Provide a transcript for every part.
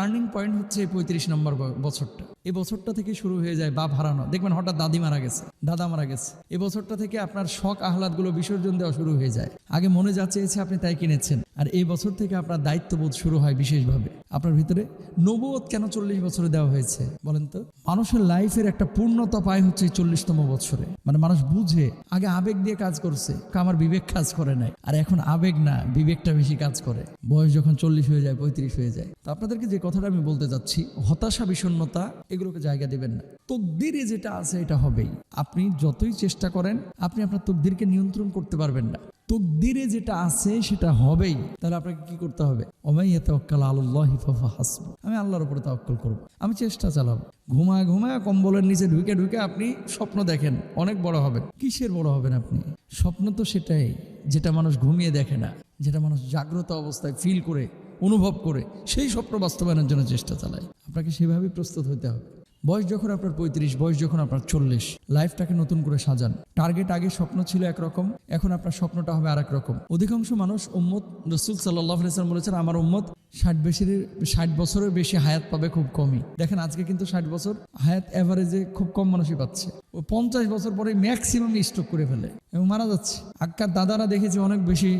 Turning point হচ্ছে এই 35 নম্বর বছরটা। এই বছরটা থেকে শুরু হয়ে যায় বাপ হারানো। দেখবেন হঠাৎ দাদি মারা গেছে, দাদা মারা গেছে। এই বছরটা থেকে আপনার শখ আহ্লাদগুলো বিসর্জন দেওয়া শুরু হয়ে যায়। আগে মনে যা চেয়েছে আপনি তাই কিনেছেন, আর এই বছর থেকে আপনার দায়িত্ববোধ শুরু হয় বিশেষভাবে আপনার ভিতরে। নবুয়ত কেন 40 বছরে দেওয়া হয়েছে বলেন তো? মানুষের লাইফের একটা পূর্ণতা পায় হচ্ছে 40তম বছরে। মানে মানুষ বুঝে, আগে আবেগ দিয়ে কাজ করছে, আমার বিবেক কাজ করে নাই, আর এখন আবেগ না বিবেকটা বেশি কাজ করে। বয়স যখন 40 হয়ে যায়, 35 হয়ে যায়। তো আপনাদেরকে যে কথাটা আমি বলতে যাচ্ছি, হতাশা বিষণ্ণতা এগুলোকে জায়গা দেবেন না। তকদিরে যেটা আছে এটা হবেই। আপনি যতই চেষ্টা করেন আপনি আপনার তকদিরকে নিয়ন্ত্রণ করতে পারবেন না। তকদিরে যেটা আছে সেটা হবেই। তাহলে আপনাকে কি করতে হবে? ওমাইয়া তাওয়াক্কাল আলাল্লাহি ফাহুয়া হাসবুহ। আমি আল্লাহর উপরে তাওয়াক্কুল করব, আমি চেষ্টা চালাবো। ঘুমায় ঘুমায় কম্বলের নিচে ঢুকে ঢুকে আপনি স্বপ্ন দেখেন অনেক বড় হবেন। কিসের বড় হবেন আপনি? স্বপ্ন তো সেটাই যেটা মানুষ ঘুমিয়ে দেখে না, যেটা মানুষ জাগ্রত অবস্থায় ফিল করে অনুভব করে সেই স্বপ্ন বাস্তবায়নের জন্য চেষ্টা চালায়। আপনাকে সেভাবেই প্রস্তুত হতে হবে। বয়স যখন আপনার 35, বয়স যখন আপনার 40, লাইফটাকে নতুন করে সাজান। টার্গেট আগে স্বপ্ন ছিল একরকম, এখন আপনার স্বপ্নটা হবে আরেক রকম। অধিকাংশ মানুষ উম্মত, রাসূল সাল্লাল্লাহু আলাইহি ওয়াসাল্লাম বলেছেন আমার উম্মত 60 বছরের বেশি হায়াত পাবে খুব কমই। দেখেন আজকে কিন্তু 60 বছর হায়াত এভারেজে খুব কম মানুষই পাচ্ছে। ও 50 বছর পরে ম্যাক্সিমাম স্ট্রোক করে ফেলে এবং মারা যাচ্ছে। আগকার দাদারা দেখেছি অনেক বেশি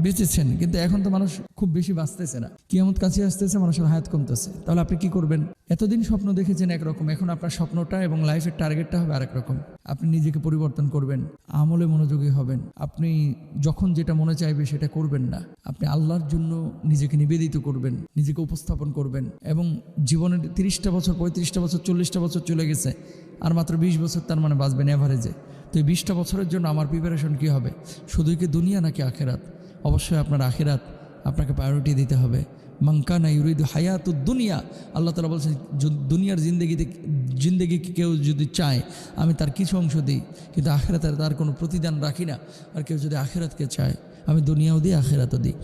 বেঁচেছেন, কিন্তু এখন তো মানুষ খুব বেশি বাঁচতেছে না। কিয়ামত কাছে আসতেছে, মানুষের হায়াত কমতেছে। তাহলে আপনি কি করবেন? এতদিন স্বপ্ন দেখেছেন একরকম, এখন আপনার স্বপ্নটা এবং লাইফের টার্গেটটা হবে আরেক রকম। আপনি নিজেকে পরিবর্তন করবেন, আমলে মনোযোগী হবেন। আপনি যখন যেটা মনে চাইবে সেটা করবেন না, আপনি আল্লাহর জন্য নিজেকে নিবেদিত করবেন, নিজেকে উপস্থাপন করবেন। এবং জীবনের 30টা বছর, 35টা বছর, 40টা বছর চলে গেছে, আর মাত্র 20 বছর তার মানে বাঁচবেন এভারেজে। তো এই 20টা বছরের জন্য আমার প্রিপারেশন কী হবে? শুধুই কি দুনিয়া নাকি আখেরাত? অবশ্যই আপনার আখেরাত আপনাকে প্রায়োরিটি দিতে হবে। মান কানা ইউরিদু হায়াতুদ দুনিয়া, আল্লাহ তাআলা বলছেন দুনিয়ার জিন্দেগি কেউ যদি চায় আমি তার কিছু অংশ দিই, কিন্তু আখেরাতের তার কোনো প্রতিদান রাখি না। আর কেউ যদি আখেরাতকে চায় আমি দুনিয়াও দিই আখেরাতও দিই।